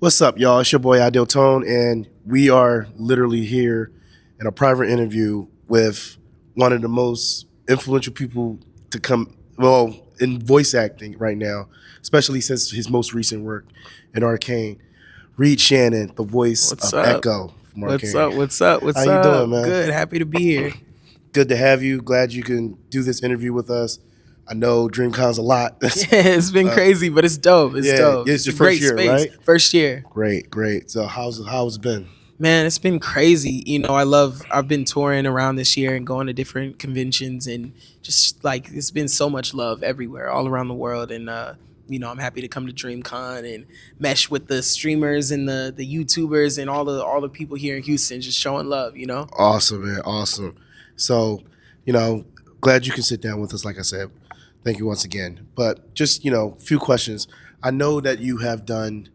What's up, y'all? It's your boy Idealisticon, and we are literally here in a private interview with one of the most influential people to come, well, in voice acting right now, especially since his most recent work in Arcane. Reed Shannon, the voice What's of up? Echo from What's Arcane. up? What's up? What's How up? you doing, man? Good. Happy to be here. Good to have you. Glad you can do this interview with us. I know DreamCon's a lot. It's been crazy, but it's dope. It's dope. It's your a first great year, space. right? First year. Great. So how's it been? Man, it's been crazy. I've been touring around this year and going to different conventions and just like it's been so much love everywhere, all around the world. And I'm happy to come to DreamCon and mesh with the streamers and the YouTubers and all the people here in Houston just showing love, Awesome, man. Awesome. So, glad you can sit down with us, like I said. Thank you once again. But just, a few questions. I know that you have done,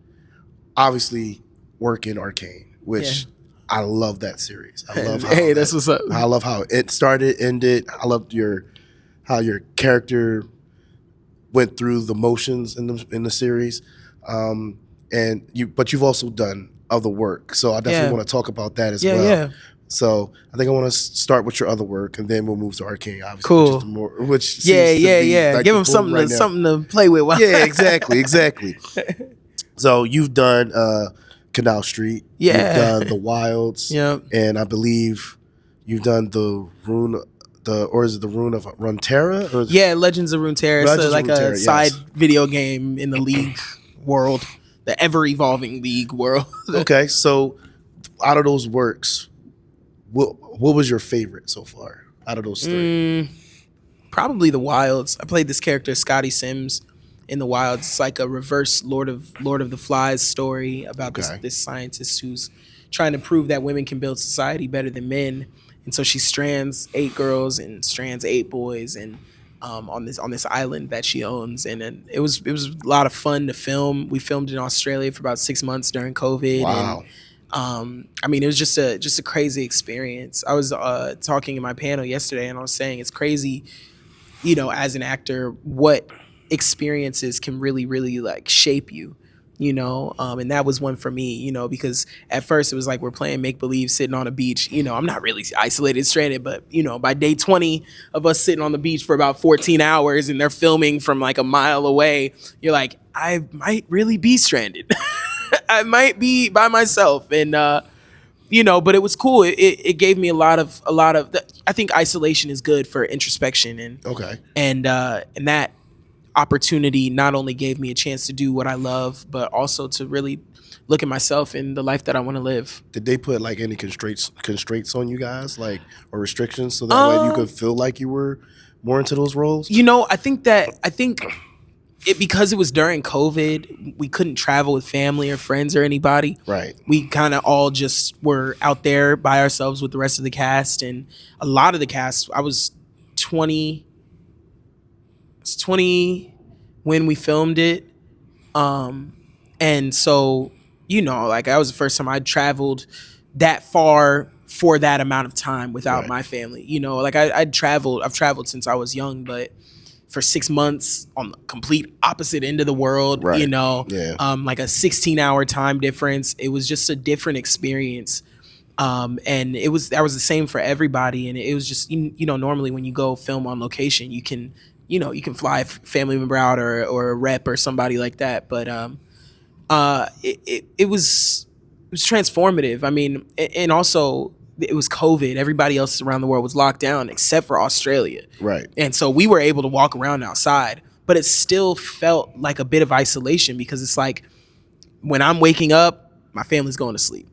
obviously, work in Arcane, which I love that series. I love how that's what's up. I love how it started, ended. I loved how your character went through the motions in the series. But you've also done other work. So I definitely want to talk about that as well. Yeah. So I think I want to start with your other work, and then we'll move to Arcane, obviously. Cool. Which seems to be like Give the them something boom right to now. something to play with. Yeah, exactly. So you've done Canal Street. Yeah. You've done The Wilds. Yep. And I believe you've done the Rune of Runeterra? Legends of Runeterra. It's like a side video game in the League world, the ever-evolving League world. Okay, so out of those works, what was your favorite so far out of those three? Probably The Wilds. I played this character, Scotty Sims, in The Wilds. It's like a reverse Lord of the Flies story about this scientist who's trying to prove that women can build society better than men. And so she strands 8 girls and strands 8 boys, and on this island that she owns. And then it was a lot of fun to film. We filmed in Australia for about 6 months during COVID. Wow. And it was just a crazy experience. I was talking in my panel yesterday, and I was saying it's crazy, as an actor, what experiences can really, really like shape you. And that was one for me, because at first it was like we're playing make-believe sitting on a beach. I'm not really isolated, stranded, but, by day 20 of us sitting on the beach for about 14 hours and they're filming from like a mile away, you're like, I might really be stranded. I might be by myself. And, but it was cool. It gave me a lot of I think isolation is good for introspection. And that opportunity not only gave me a chance to do what I love, but also to really look at myself and the life that I want to live. Did they put like any constraints on you guys, like, or restrictions, so that way you could feel like you were more into those roles? I think because it was during COVID, we couldn't travel with family or friends or anybody. Right. We kind of all just were out there by ourselves with the rest of the cast, and a lot of the cast. I was 20 when we filmed it, and so that was the first time I'd traveled that far for that amount of time without my family. I've traveled since I was young, but for 6 months on the complete opposite end of the world, like a 16-hour time difference. It was just a different experience. And that was the same for everybody. And it was just, normally when you go film on location, you can fly a family member out or a rep or somebody like that. But it was transformative. I mean, and also it was COVID. Everybody else around the world was locked down except for Australia. Right. And so we were able to walk around outside, but it still felt like a bit of isolation, because it's like when I'm waking up, my family's going to sleep.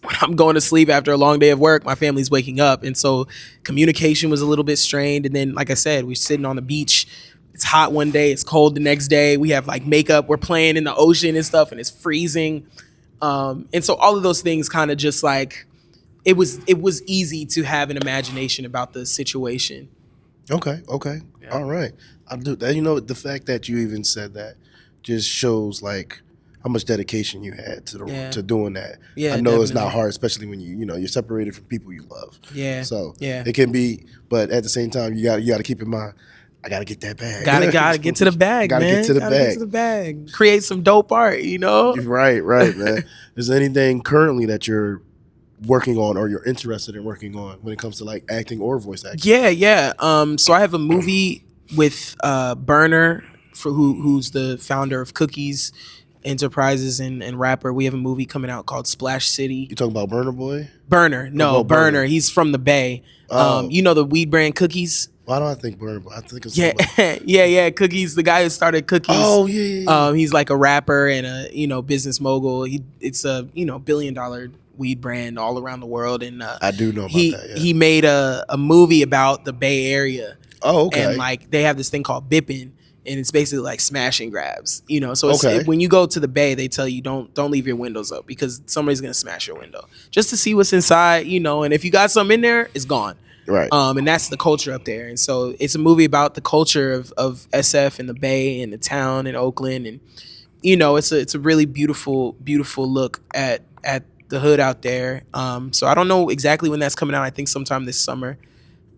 When I'm going to sleep after a long day of work, my family's waking up. And so communication was a little bit strained. And then, like I said, we're sitting on the beach. It's hot one day, it's cold the next day. We have like makeup, we're playing in the ocean and stuff, and it's freezing. And so all of those things kind of just like, it was easy to have an imagination about the situation. Okay. Yeah. All right. I do. The fact that you even said that just shows like how much dedication you had to doing that. Yeah, I know definitely. It's not hard, especially when you're separated from people you love. Yeah. So yeah. it can be, but at the same time, you got to keep in mind I gotta get that bag. Gotta get to the bag, Gotta man. get to the Gotta bag. get to the bag. Create some dope art, you know? Right, man. Is there anything currently that you're working on or you're interested in working on when it comes to like acting or voice acting? Yeah. So I have a movie with Burner, who's the founder of Cookies Enterprises and rapper. We have a movie coming out called Splash City. You talking about Burner Boy? Burner, no, Burner. Burner. He's from the Bay. Oh. You know the weed brand Cookies? Why do I think Burner Boy? I think it's yeah. Cookies, the guy who started Cookies. Oh yeah. He's like a rapper and a business mogul. It's a $1 billion weed brand all around the world, and I do know about that. Yeah. He made a movie about the Bay Area. Oh, okay. And like they have this thing called bipping, and it's basically like smash and grabs. So it's, Okay. when you go to the Bay, they tell you don't leave your windows up because somebody's gonna smash your window just to see what's inside. And if you got something in there, it's gone. Right. And that's the culture up there. And so it's a movie about the culture of SF and the Bay and the town in Oakland, and it's a really beautiful look at the hood out there. So I don't know exactly when that's coming out. I think sometime this summer.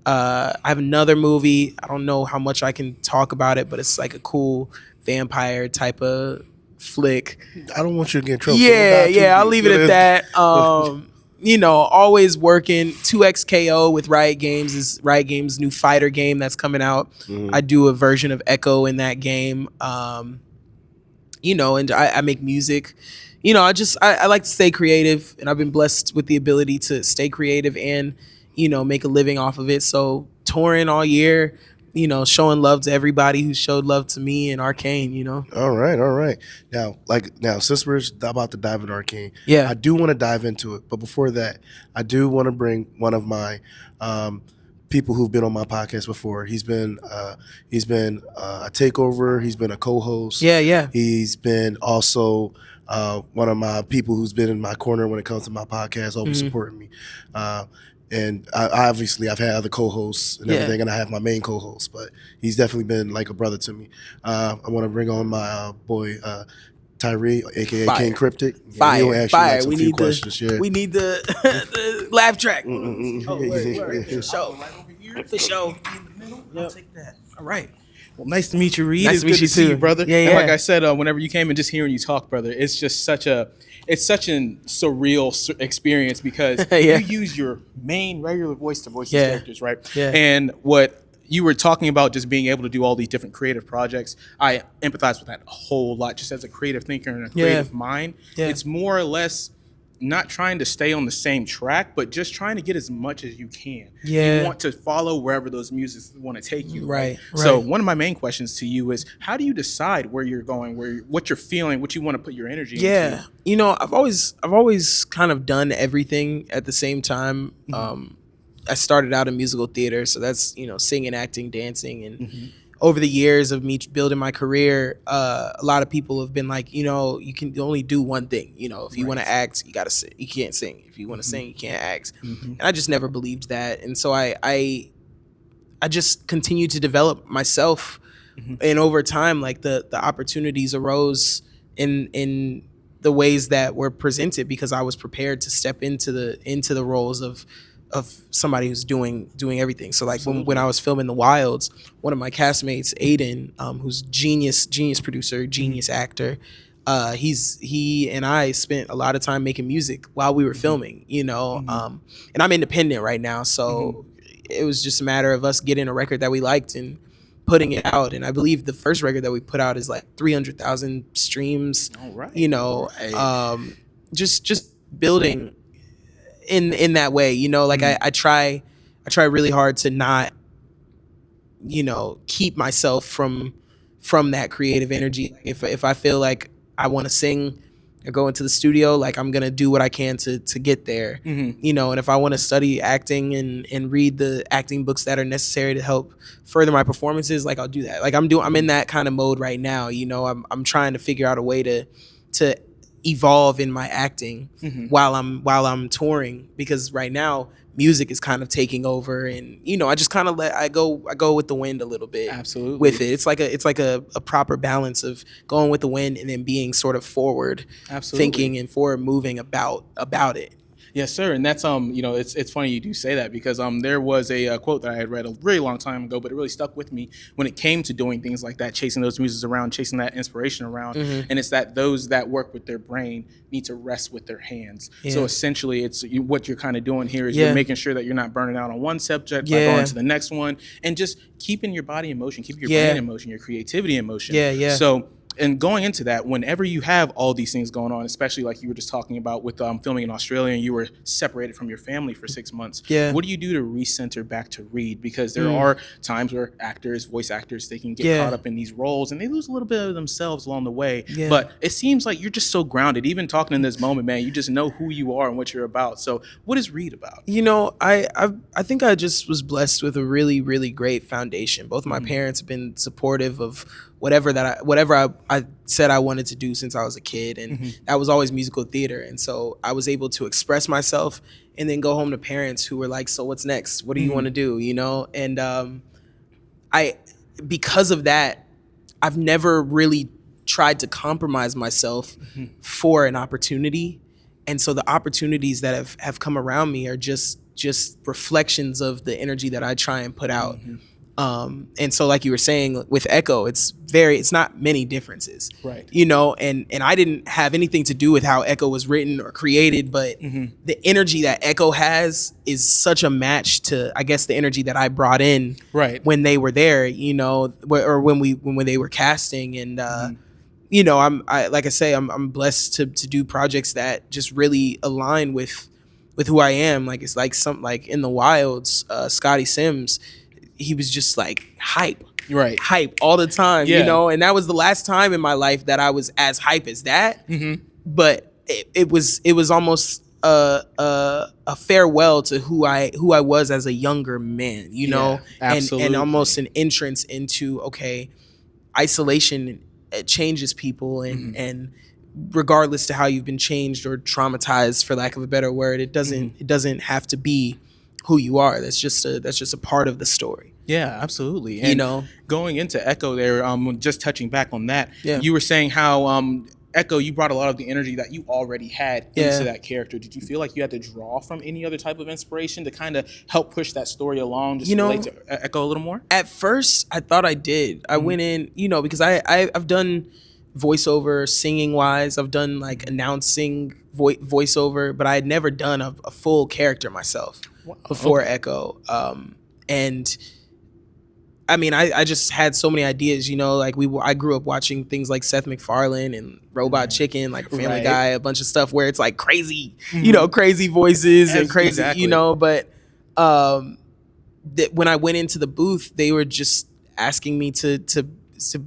I have another movie. I don't know how much I can talk about it, but it's like a cool vampire type of flick. I don't want you to get in trouble. Yeah. I'll leave it at that. Always working. 2XKO with Riot Games is Riot Games' new fighter game that's coming out. I do a version of Echo in that game. And I make music. I like to stay creative, and I've been blessed with the ability to stay creative and make a living off of it. So touring all year, showing love to everybody who showed love to me and Arcane. All right. Now, since we're about to dive into Arcane, Yeah. I do want to dive into it. But before that, I do want to bring one of my people who've been on my podcast before. He's been a takeover. He's been a co-host. Yeah. He's been also one of my people who's been in my corner when it comes to my podcast, always supporting me. And I've had other co-hosts and everything, and I have my main co-host, but he's definitely been like a brother to me. I want to bring on my boy Tyree, aka Fire. King Cryptic. Fire. He'll ask you like some few questions. We need the the laugh track. Mm-mm. Oh, word. For sure. For sure. I'll take that. All right. Well, nice to meet you, Reed. Nice it's to meet good you to see too. you, brother. Yeah. And like I said, whenever you came and just hearing you talk, brother, it's just such an surreal experience because Yeah. you use your main regular voice to voice Yeah. these characters, right? Yeah. And what you were talking about, just being able to do all these different creative projects, I empathize with that a whole lot. Just as a creative thinker and a creative mind, it's more or less not trying to stay on the same track, but just trying to get as much as you can. Yeah. You want to follow wherever those musics want to take you. Right. So one of my main questions to you is, how do you decide where you're going, what you're feeling, what you want to put your energy into? I've always kind of done everything at the same time. I started out in musical theater, so that's singing, acting, dancing, and over the years of me building my career, a lot of people have been like, you can only do one thing. If you want to act, you gotta sing. You can't sing. If you want to sing, you can't act. And I just never believed that, and so I just continued to develop myself, and over time, like the opportunities arose in the ways that were presented because I was prepared to step into the roles of somebody who's doing everything. So like when I was filming The Wilds, one of my castmates, Aiden, who's genius producer, genius actor, he and I spent a lot of time making music while we were filming, and I'm independent right now, so it was just a matter of us getting a record that we liked and putting it out. And I believe the first record that we put out is like 300,000 streams. All right. Just building in that way, I try really hard to not keep myself from that creative energy. If I feel like I want to sing or go into the studio, like I'm gonna do what I can to get there, and if I want to study acting and read the acting books that are necessary to help further my performances, like I'll do that. Like I'm in that kind of mode right now. I'm trying to figure out a way to evolve in my acting while I'm touring, because right now music is kind of taking over, and I just kind of I go with the wind a little bit. Absolutely. With it, it's like a proper balance of going with the wind and then being sort of forward Absolutely. thinking and forward moving about it. Yes, sir. And that's it's funny you do say that because there was a quote that I had read a really long time ago, but it really stuck with me when it came to doing things like that, chasing those muses around, chasing that inspiration around. And it's that those that work with their brain need to rest with their hands. So essentially, it's what you're kind of doing here is you're making sure that you're not burning out on one subject by going to the next one, and just keeping your body in motion, keeping your brain in motion, your creativity in motion. So. And going into that, whenever you have all these things going on, especially like you were just talking about with filming in Australia and you were separated from your family for 6 months, what do you do to recenter back to Reed? Because there are times where actors, voice actors, they can get caught up in these roles and they lose a little bit of themselves along the way. But it seems like you're just so grounded. Even talking in this moment, man, you just know who you are and what you're about. So what is Reed about? You know, I think I just was blessed with a really, really great foundation. Both of my parents have been supportive of whatever I said I wanted to do since I was a kid, and that was always musical theater. And so I was able to express myself and then go home to parents who were like, so what's next? What do you want to do? You know? And because of that, I've never really tried to compromise myself for an opportunity. And so the opportunities that have come around me are just reflections of the energy that I try and put out. And so like you were saying with Echo, it's not many differences, right? You know, and I didn't have anything to do with how Echo was written or created, but the energy that Echo has is such a match to, I guess, the energy that I brought in when they were there, you know, or when they were casting. And you know, I'm blessed to do projects that just really align with who I am. Like it's like like in the wilds, Scotty Sims, he was just like hype all the time, you know, and that was the last time in my life that I was as hype as that. But it was almost a farewell to who I was as a younger man, you know, and almost an entrance into, okay, isolation, it changes people, and regardless to how you've been changed or traumatized, for lack of a better word, it doesn't have to be who you are. That's just a part of the story. Yeah, absolutely. And you know, going into Echo there, just touching back on that, you were saying how Echo, you brought a lot of the energy that you already had into that character. Did you feel like you had to draw from any other type of inspiration to kind of help push that story along, just relate to Echo a little more? At first, I thought I did. I went in, you know, because I've done voiceover singing wise. I've done like announcing voiceover, but I had never done a full character myself before Echo. And I mean, I just had so many ideas, you know, like I grew up watching things like Seth MacFarlane and Robot Chicken, like Family Guy, a bunch of stuff where it's like crazy, you know, crazy voices and crazy, you know, but when I went into the booth, they were just asking me to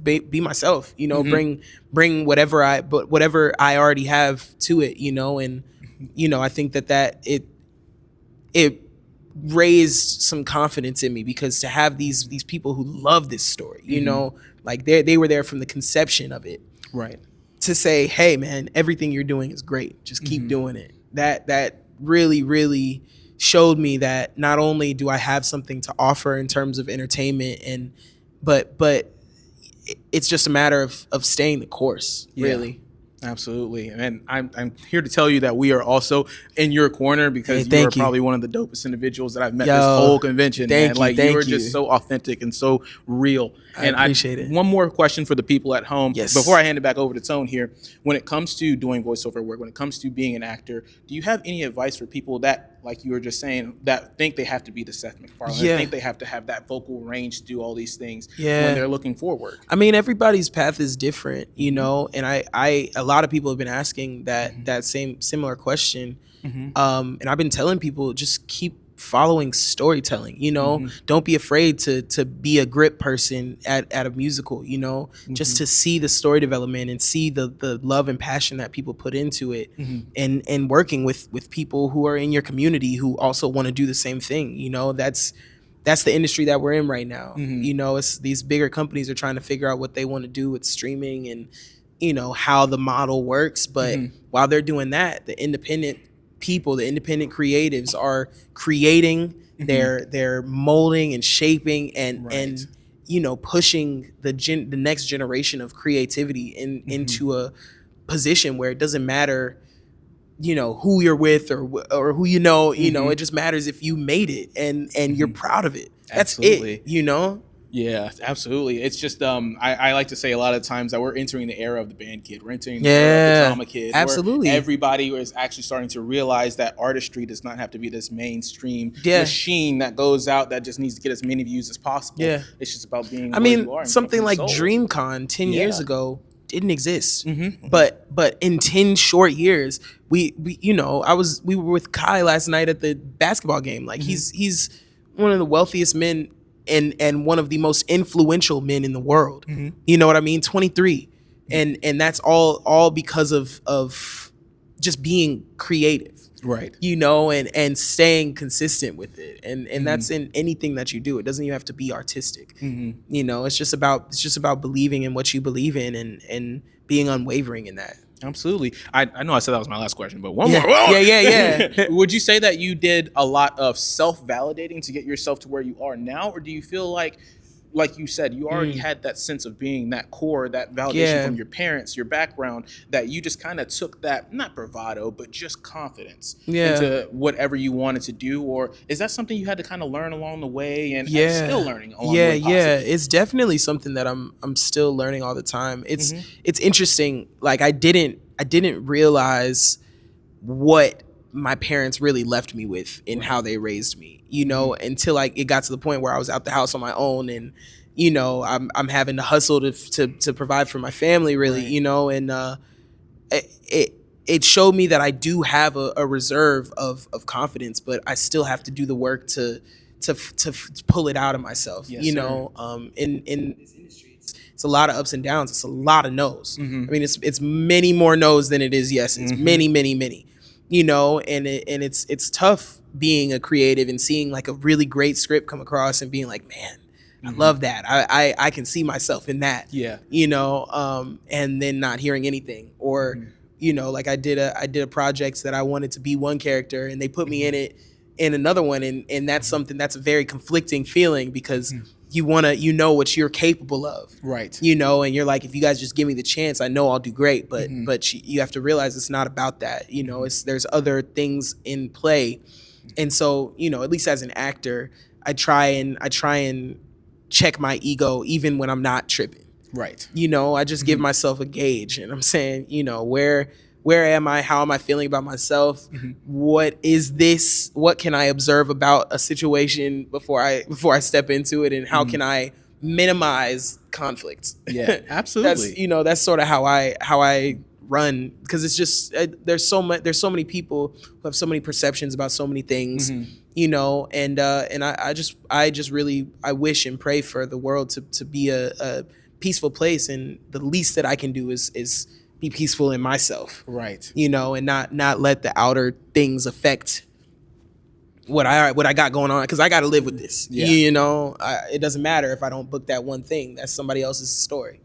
be myself, you know, bring whatever I already have to it, you know, and you know, I think that it raised some confidence in me, because to have these people who love this story, you know, like they were there from the conception of it, right? To say, hey man, everything you're doing is great, just keep doing it. That really, really showed me that not only do I have something to offer in terms of entertainment, but it's just a matter of staying the course, really. Absolutely. And I'm here to tell you that we are also in your corner, because you are probably one of the dopest individuals that I've met this whole convention. You are just so authentic and so real. I appreciate it. One more question for the people at home before I hand it back over to Tone here. When it comes to doing voiceover work, when it comes to being an actor, do you have any advice for people that, like you were just saying, that think they have to be the Seth MacFarlane, think they have to have that vocal range to do all these things when they're looking for work? I mean, everybody's path is different, you know, and I a lot of people have been asking that similar question. And I've been telling people, just keep following storytelling, you know, don't be afraid to be a grip person at a musical, you know, just to see the story development and see the love and passion that people put into it, and working with people who are in your community who also want to do the same thing, you know. That's the industry that we're in right now. You know, it's these bigger companies are trying to figure out what they want to do with streaming and, you know, how the model works, but while they're doing that, the independent people, the independent creatives are creating, they're molding and shaping and you know, pushing the next generation of creativity into a position where it doesn't matter you know, who you're with or who you know. It just matters if you made it and you're proud of it. That's Absolutely. it. Yeah, absolutely. It's just I like to say a lot of times that we're entering the era of the band kid. We're entering the era of the drama kid. Absolutely. Where everybody is actually starting to realize that artistry does not have to be this mainstream machine that goes out that just needs to get as many views as possible. Yeah. It's just about being you are. Something like DreamCon 10 years ago didn't exist. But in 10 short years, we we were with Kai last night at the basketball game. Like he's one of the wealthiest men and one of the most influential men in the world. You know what I mean? 23. And that's all because of just being creative. Right. And staying consistent with it. And that's in anything that you do. It doesn't even have to be artistic. It's just about believing in what you believe in and being unwavering in that. Absolutely. I know I said that was my last question, but one more. Yeah. Would you say that you did a lot of self-validating to get yourself to where you are now? Or do you feel like you said, you already had that sense of being that core, that validation from your parents, your background, that you just kind of took that, not bravado, but just confidence into whatever you wanted to do? Or is that something you had to kind of learn along the way and still learning along the way? It's definitely something that I'm still learning all the time. It's interesting. Like I didn't realize what my parents really left me with in how they raised me, until it got to the point where I was out the house on my own and, I'm having to hustle to provide for my family really, and it showed me that I do have a reserve of confidence, but I still have to do the work to pull it out of myself, in this industry. It's a lot of ups and downs. It's a lot of no's. I mean, it's many more no's than it is yeses. Many, many, many. And it's tough being a creative and seeing like a really great script come across and being like, man, I love that. I can see myself in that. Yeah. And then not hearing anything or, like I did a project that I wanted to be one character and they put me in it in another one. And that's something that's a very conflicting feeling because you what you're capable of. Right. And you're like, if you guys just give me the chance, I know I'll do great. But you have to realize it's not about that. There's other things in play. And so, at least as an actor, I try and check my ego even when I'm not tripping. Right. I just give myself a gauge and I'm saying, where am I? How am I feeling about myself? What is this? What can I observe about a situation before I step into it? And how can I minimize conflict? Yeah, absolutely. That's sort of how I run, because it's just there's so many people who have so many perceptions about so many things, and I just really wish and pray for the world to be a peaceful place, and the least that I can do is be peaceful in myself, right? And not let the outer things affect what I got going on, because I got to live with this. Yeah. It doesn't matter if I don't book that one thing. That's somebody else's story.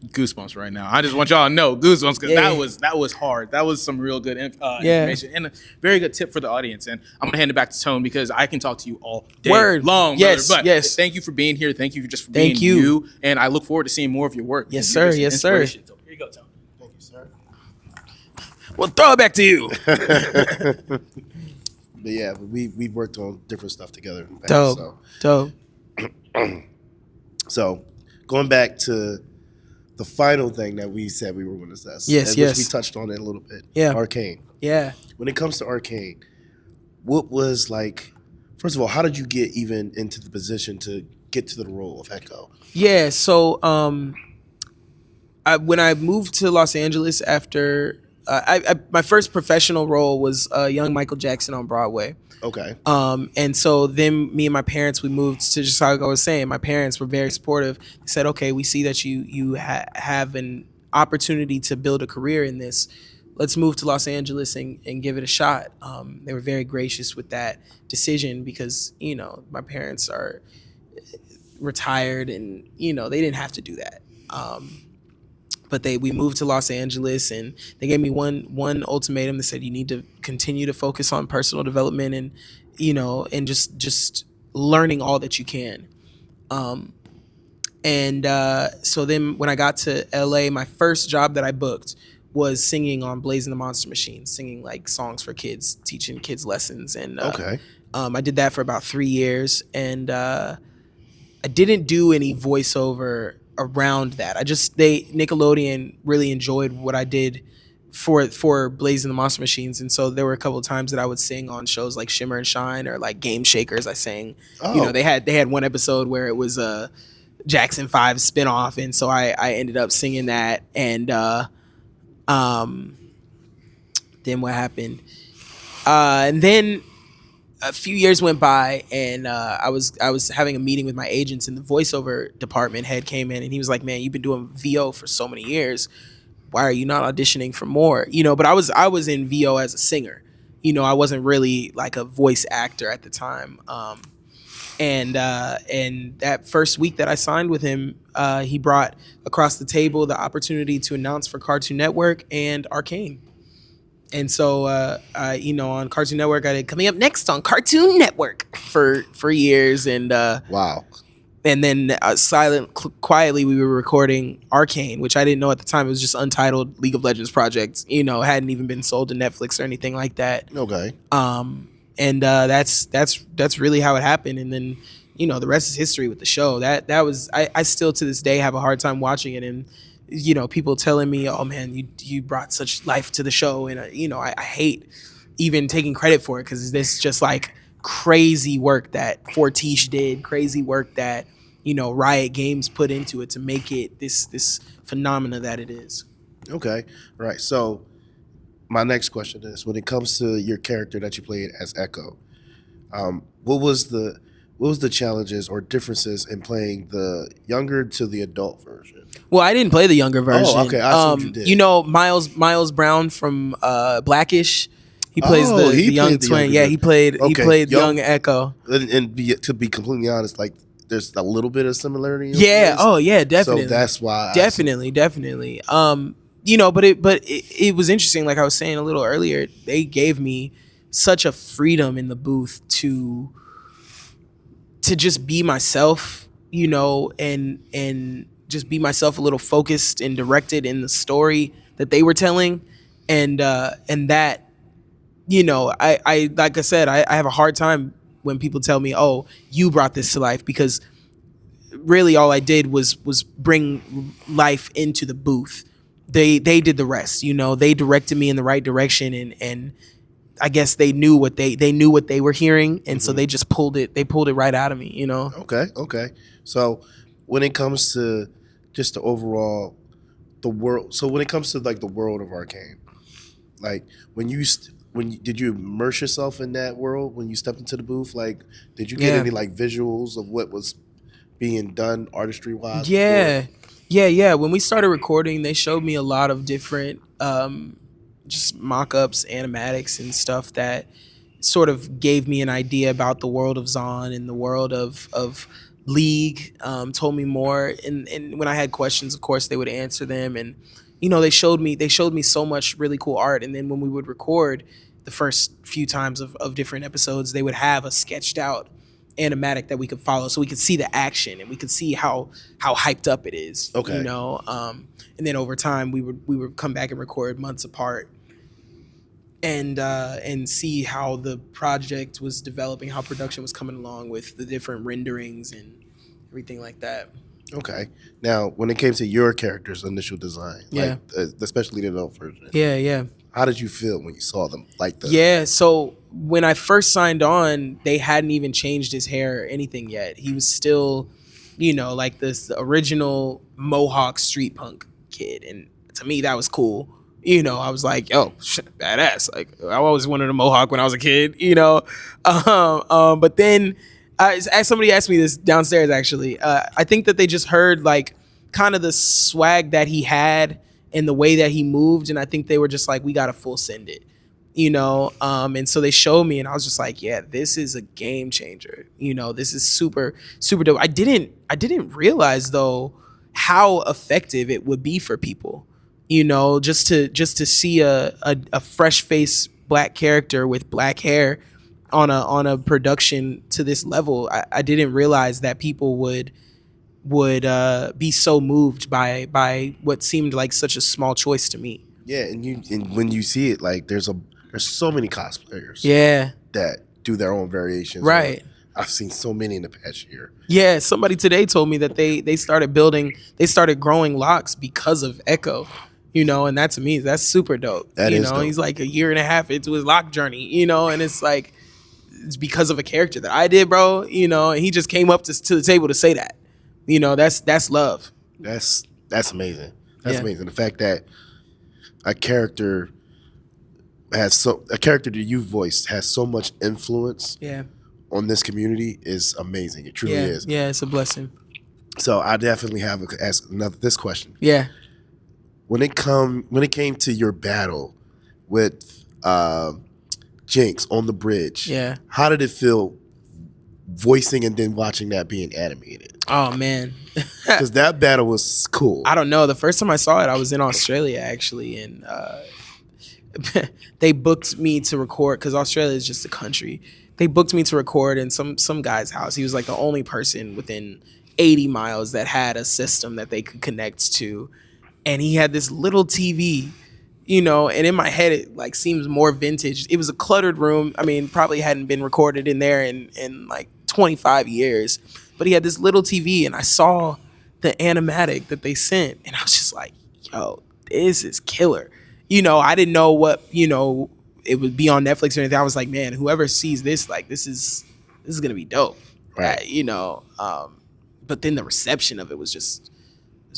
Goosebumps right now. I just want y'all to know goosebumps, because that was hard. That was some real good information and a very good tip for the audience. And I'm gonna hand it back to Tone, because I can talk to you all day long. Yes, brother. But thank you for being here. Thank you just for being you. And I look forward to seeing more of your work. Yes, sir. Yes, sir. So here you go, Tone. Thank you, sir. Well, throw it back to you. But yeah, we've worked on different stuff together. Dope. So going back to the final thing that we said we were going to discuss. Yes. Which we touched on it a little bit. Yeah. Arcane. Yeah. When it comes to Arcane, what was first of all, how did you get even into the position to get to the role of Echo? Yeah. So when I moved to Los Angeles after my first professional role was young Michael Jackson on Broadway. Okay. And so then me and my parents, we moved to, just like I was saying, my parents were very supportive. They said, okay, we see that you have an opportunity to build a career in this. Let's move to Los Angeles and give it a shot. They were very gracious with that decision because, my parents are retired and, they didn't have to do that. But we moved to Los Angeles and they gave me one ultimatum. They said, you need to continue to focus on personal development and, and just learning all that you can. So then when I got to LA, my first job that I booked was singing on Blazing the Monster Machine, singing like songs for kids, teaching kids lessons. And I did that for about 3 years, and I didn't do any voiceover around that. Nickelodeon really enjoyed what I did for Blazing the Monster Machines, and so there were a couple of times that I would sing on shows like Shimmer and Shine or like Game Shakers. I sang. They had one episode where it was a Jackson 5 spinoff, and so I ended up singing that. And then what happened? And then a few years went by, and I was having a meeting with my agents, and the voiceover department head came in, and he was like, "Man, you've been doing VO for so many years. Why are you not auditioning for more?" But I was in VO as a singer. I wasn't really like a voice actor at the time. And that first week that I signed with him, he brought across the table the opportunity to announce for Cartoon Network and Arcane. And so, on Cartoon Network, I did Coming Up Next on Cartoon Network for years. And wow. And then quietly, we were recording Arcane, which I didn't know at the time. It was just Untitled League of Legends project. Hadn't even been sold to Netflix or anything like that. Okay. And that's really how it happened. And then, the rest is history with the show. That was I still to this day have a hard time watching it, and people telling me, "Oh man, you brought such life to the show," and I hate even taking credit for it, because this just like crazy work that Fortiche did, crazy work that Riot Games put into it to make it this phenomena that it is. Okay, right. So my next question is, when it comes to your character that you played as Echo, what was the challenges or differences in playing the younger to the adult version? Well, I didn't play the younger version. Oh, okay. I see what you did. Miles Brown from Blackish. He plays the young twin. Yeah, he played young Echo. And to be completely honest, like there's a little bit of similarity. Yeah. Oh, yeah. Definitely. So that's why. Definitely. But it was interesting. Like I was saying a little earlier, they gave me such a freedom in the booth to just be myself, and just be myself, a little focused and directed in the story that they were telling, and that. I like I said, I have a hard time when people tell me, "Oh, you brought this to life," because really all I did was bring life into the booth. They did the rest. They directed me in the right direction, and I guess they knew what they were hearing, and so they just pulled it right out of me. Okay. So when it comes to just the overall the world, so when it comes to like the world of Arcane, like did you immerse yourself in that world when you stepped into the booth? Like, did you get any like visuals of what was being done artistry wise? Yeah. When we started recording, they showed me a lot of different just mock-ups, animatics, and stuff that sort of gave me an idea about the world of Zon and the world of League. Told me more, and when I had questions, of course, they would answer them. And they showed me so much really cool art. And then when we would record the first few times of different episodes, they would have a sketched out animatic that we could follow, so we could see the action and we could see how hyped up it is. Okay. And then over time we would come back and record months apart and see how the project was developing, how production was coming along with the different renderings and everything like that. Okay. Now, when it came to your character's initial design, like especially the adult version, how did you feel when you saw them? So when I first signed on, they hadn't even changed his hair or anything yet. He was still, like this original Mohawk street punk kid, and to me that was cool. I was like, yo, shit, badass. Like, I always wanted a Mohawk when I was a kid. But then. Somebody asked me this downstairs, actually. I think that they just heard like kind of the swag that he had and the way that he moved, and I think they were just like, we gotta full send it, and so they showed me, and I was just like, yeah, this is a game changer. This is super super dope. I didn't realize though how effective it would be for people, just to see a fresh face black character with black hair on a production to this level. I didn't realize that people would be so moved by what seemed like such a small choice to me. Yeah, and when you see it, like there's so many cosplayers. Yeah. That do their own variations. Right. I've seen so many in the past year. Yeah, somebody today told me that they started growing locks because of Echo, and that to me, that's super dope. That is dope. He's like a year and a half into his lock journey, and it's like, it's because of a character that I did, bro, and he just came up to the table to say that. That's love. That's amazing. That's amazing. The fact that a character that you voiced has so much influence on this community is amazing. It truly is. Yeah, it's a blessing. So I definitely have to ask this question. Yeah. When it came to your battle with Jinx on the bridge, how did it feel voicing and then watching that being animated? Oh man. Because that battle was cool. I don't know. The first time I saw it, I was in Australia actually, and they booked me to record because Australia is just a country. They booked me to record in some guy's house. He was like the only person within 80 miles that had a system that they could connect to, and he had this little TV, and in my head it like seems more vintage. It was a cluttered room. I mean, probably hadn't been recorded in there in like 25 years, but he had this little TV, and I saw the animatic that they sent, and I was just like, yo, this is killer. I didn't know what, it would be on Netflix or anything. I was like, man, whoever sees this, like, this is gonna be dope. Right. But then the reception of it was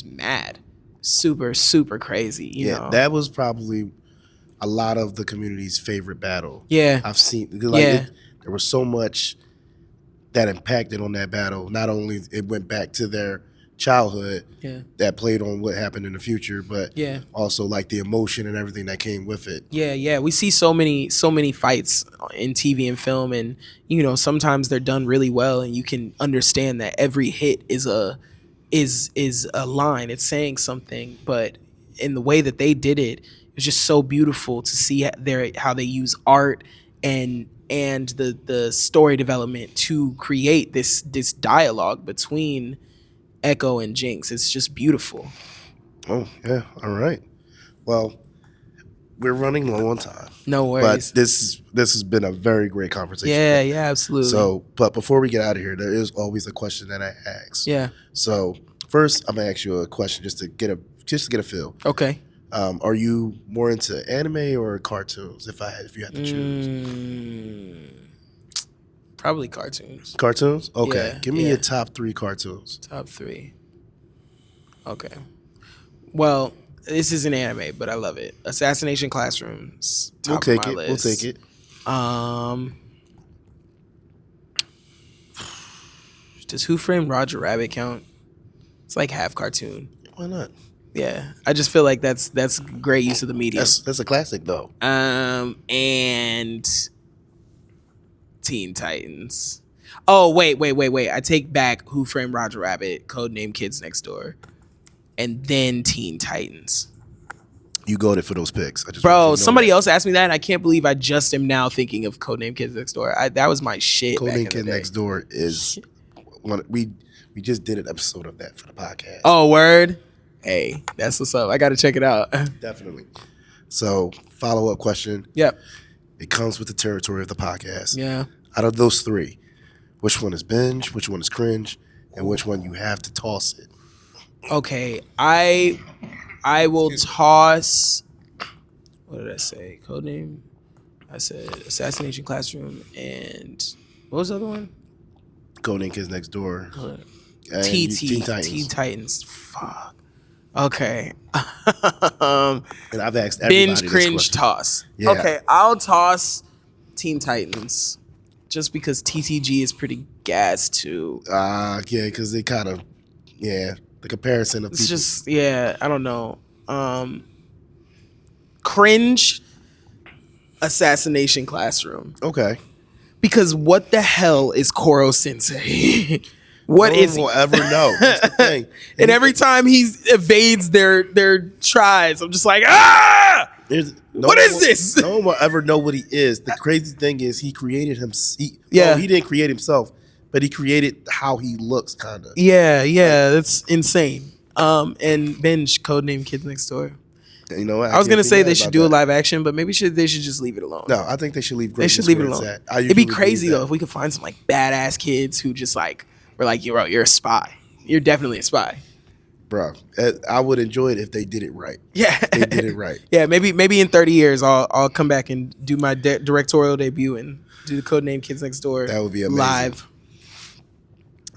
mad. Super, super crazy. You know? That was probably a lot of the community's favorite battle. Yeah. I've seen there was so much that impacted on that battle. Not only it went back to their childhood that played on what happened in the future, but also like the emotion and everything that came with it. We see so many fights in TV and film, and sometimes they're done really well, and you can understand that every hit is a line, it's saying something, but in the way that they did it, it was just so beautiful to see how they use art and the story development to create this dialogue between Echo and Jinx. It's just beautiful. Oh, yeah. All right. Well, we're running low on time. No worries. But this has been a very great conversation. Yeah, absolutely. So, but before we get out of here, there is always a question that I ask. Yeah. So, first, I'm gonna ask you a question just to get a feel. Okay. Are you more into anime or cartoons? If you had to choose. Probably cartoons. Cartoons? Okay. Yeah, Give me your top 3 cartoons. Top 3. Okay. Well, this is an anime, but I love it. Assassination Classroom's top of my list. We'll take it. Does Who Framed Roger Rabbit count? It's like half cartoon. Why not? Yeah, I just feel like that's great use of the medium. That's a classic though. And Teen Titans. Oh, wait. I take back Who Framed Roger Rabbit, Codename Kids Next Door, and then Teen Titans. You goated for those picks. Bro, somebody else asked me that, and I can't believe I just am now thinking of Codename Kids Next Door. That was my shit. Codename Kids Next Door is one. We just did an episode of that for the podcast. Oh, word? Hey, that's what's up. I got to check it out. Definitely. So, follow-up question. Yep. It comes with the territory of the podcast. Yeah. Out of those 3, which one is Binge, which one is Cringe, and which one you have to toss it? Okay, I will toss. What did I say? Codename. I said Assassination Classroom, and what was the other one? Codename Kids Next Door. Teen Titans. Fuck. Okay. And I've asked everybody Binge, Cringe, toss. Yeah. Okay, I'll toss Teen Titans, just because TTG is pretty gas too. Yeah, because they kind of, the comparison of It's people. just, I don't know. Cringe, Assassination Classroom. Okay. Because what the hell is Koro Sensei? What is he? No one will ever know. That's the thing. And every time he evades their tries, I'm just like, ah! What is this? No one will ever know what he is. The crazy thing is he created him. He didn't create himself, but he created how he looks, kind of. Yeah, that's insane. And Binge, Codename Kids Next Door. You know what? I was gonna can't be say mad they should about do a that. live action, but maybe they should just leave it alone. No, I think they should leave They greatness should leave it where it's alone. at. I It'd be usually crazy believe though if we could find some like badass kids who just like were like, you're a spy. You're definitely a spy. bro. I would enjoy it if they did it right. Yeah, If they did it right. Yeah, maybe in 30 years I'll come back and do my directorial debut and do the Codename Kids Next Door. That would be amazing. Live.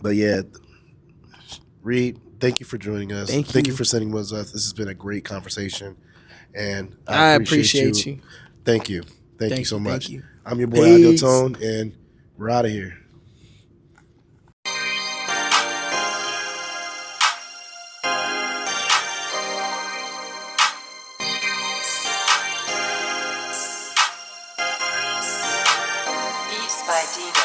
But yeah, Reed, thank you for joining us. Thank you for sending us up. This has been a great conversation, and I appreciate you. Thank you. Thank you so much. Thank you. I'm your boy Peace. Idealitone, and we're out of here. Beats by DJ.